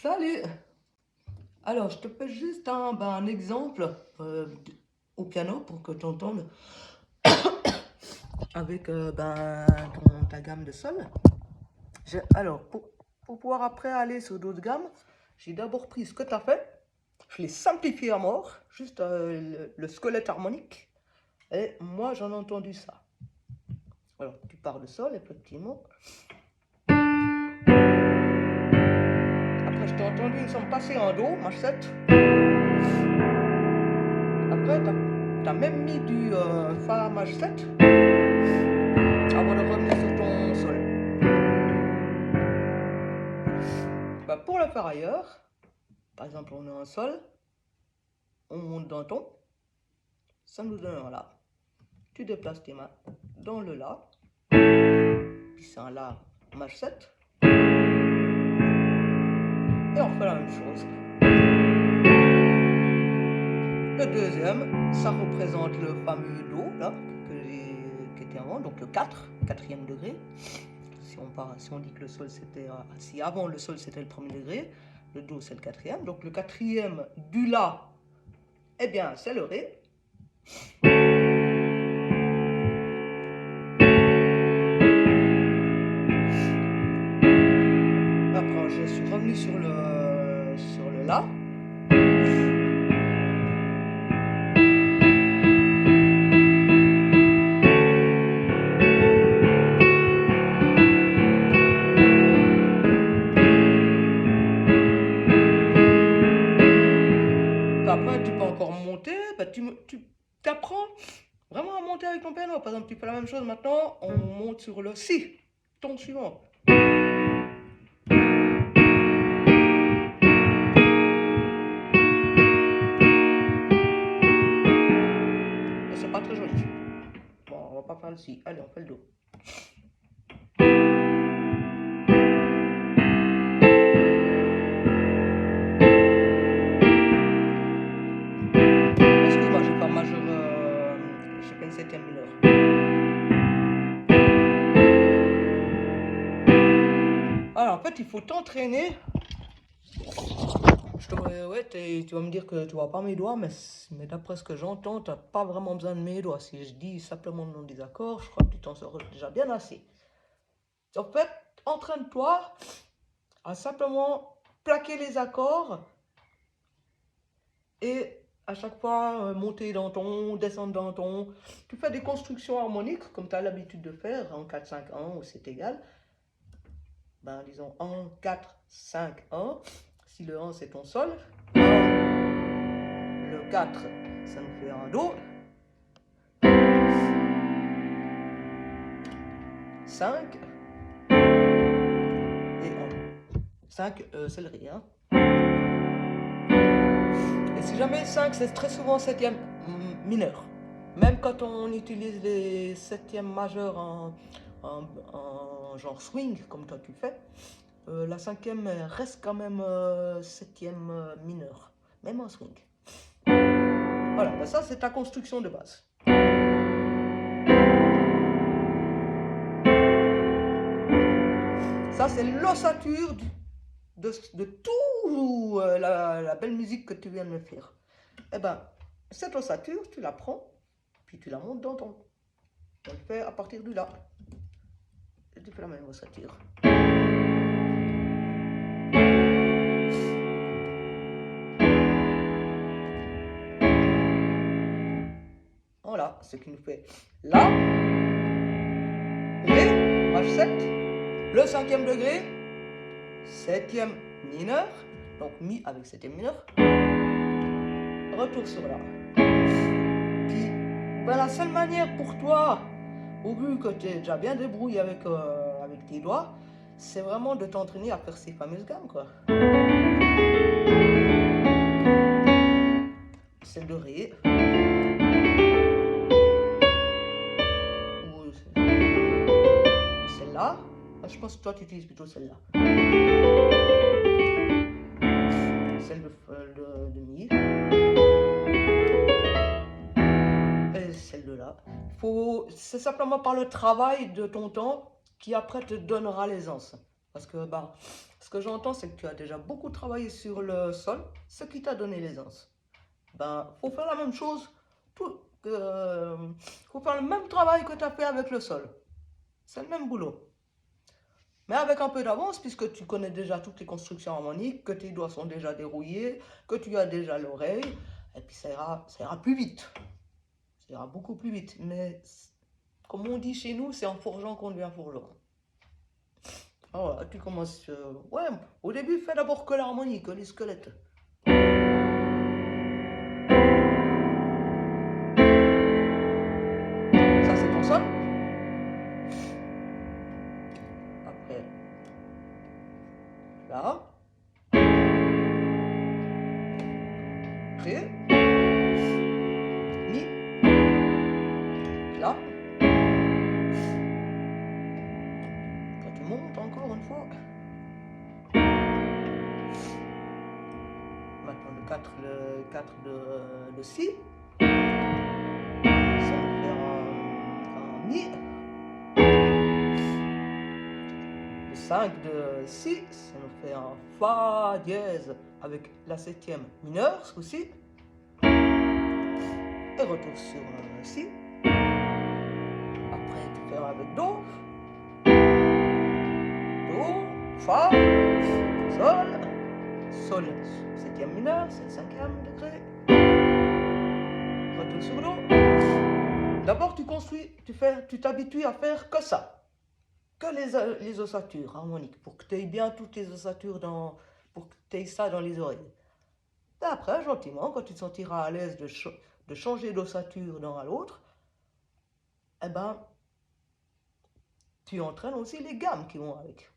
Salut! Alors, je te fais juste un exemple au piano pour que tu entendes avec ta gamme de sol. Alors, pour pouvoir après aller sur d'autres gammes, j'ai d'abord pris ce que tu as fait, je l'ai simplifié à mort, juste le squelette harmonique, et moi j'en ai entendu ça. Alors, tu pars de sol, effectivement. Après, je t'ai entendu une somme passer en do, Mach7. Après, tu as même mis du Fa Mach7 avant de revenir sur ton sol. Bah, pour le faire ailleurs, par exemple, on a un sol, on monte d'un ton, ça nous donne un La. Tu déplaces tes mains dans le La, puis c'est un La Mach7, et on fait la même chose. Le deuxième, ça représente le fameux Do, là, qui était avant, donc le 4e degré. Si on dit que le sol c'était, si avant le sol c'était le 1er degré, le Do c'est le 4e, donc le 4e du La, eh bien c'est le Ré. Après je suis revenu sur le La. Après, tu peux encore monter, tu apprends vraiment à monter avec ton piano. Par exemple, tu fais la même chose maintenant, on monte sur le Si, ton suivant. Et c'est pas très joli. Bon, on va pas faire le Si, allez, on fait le Do. Excuse-moi, j'ai pas majeur, j'ai pas une 7e mineur. Alors, en fait, il faut t'entraîner. Tu vas me dire que tu vois pas mes doigts, mais d'après ce que j'entends, tu n'as pas vraiment besoin de mes doigts. Si je dis simplement le nom des accords, je crois que tu t'en sors déjà bien assez. En fait, entraîne-toi à simplement plaquer les accords et à chaque fois monter d'un ton, descendre d'un ton. Tu fais des constructions harmoniques comme tu as l'habitude de faire, en 4, 5, 1 ou c'est égal. Ben, disons 1, 4, 5, 1. Si le 1 c'est ton sol, 1, le 4 ça nous fait un Do, 5 et 1. 5 c'est le Ré. Hein. Et si jamais 5 c'est très souvent 7e mineur. Même quand on utilise les 7e majeurs en genre swing, comme toi tu fais, la 5e reste quand même 7e mineur, même en swing. Voilà, ben ça c'est ta construction de base. Ça c'est l'ossature de tout la belle musique que tu viens de me faire. Eh ben, cette ossature, tu la prends, puis tu la montes dans ton. On le fait à partir du La. Et tu fais la même ossature. Voilà, ce qui nous fait La, Ré, H7, le 5e degré, 7e mineur, donc Mi avec 7e mineur, retour sur La. Puis, ben, la seule manière pour toi, au vu que tu es déjà bien débrouillé avec tes doigts, c'est vraiment de t'entraîner à faire ces fameuses gammes, quoi. Celle de Ré. Ou celle-là. Je pense que toi tu utilises plutôt celle-là. Celle de Mi. Et celle de là. C'est simplement par le travail de ton temps qui après te donnera l'aisance. Parce que bah, ce que j'entends, c'est que tu as déjà beaucoup travaillé sur le sol, ce qui t'a donné l'aisance. Ben, faut faire la même chose, faut faire le même travail que tu as fait avec le sol. C'est le même boulot. Mais avec un peu d'avance, puisque tu connais déjà toutes les constructions harmoniques, que tes doigts sont déjà dérouillés, que tu as déjà l'oreille, et puis ça ira plus vite. Ça ira beaucoup plus vite. Mais comme on dit chez nous, c'est en forgeant qu'on devient forgeron. Alors, tu commences. Ouais, au début, fais d'abord que l'harmonie, que les squelettes. Ça, c'est ton sol. Après, là. Ré. Mi. Là. Quand tu montes encore une fois. Maintenant, le 4 de Si. Ça nous fait un Mi. Le 5 de Si, ça nous fait un Fa dièse avec la septième mineure, ce coup-ci. Et retour sur Si. Après, tu fais avec Do. Do, Fa, Sol. Sol, septième mineur, c'est le cinquième degré. Retour sur Do. D'abord, tu construis, tu t'habitues à faire que ça. Que les ossatures harmoniques, pour que tu aies bien toutes les ossatures pour que tu aies ça dans les oreilles. Et après, gentiment, quand tu te sentiras à l'aise de changer d'ossature d'un à l'autre, eh ben, tu entraînes aussi les gammes qui vont avec.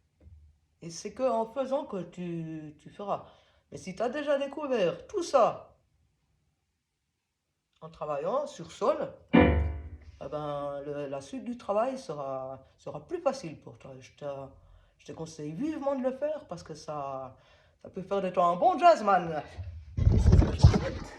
Et c'est qu'en faisant que tu feras. Mais si tu as déjà découvert tout ça en travaillant sur sol, eh ben, la suite du travail sera plus facile pour toi. Je te conseille vivement de le faire parce que ça peut faire de toi un bon jazzman. Et c'est ce que je te souhaite.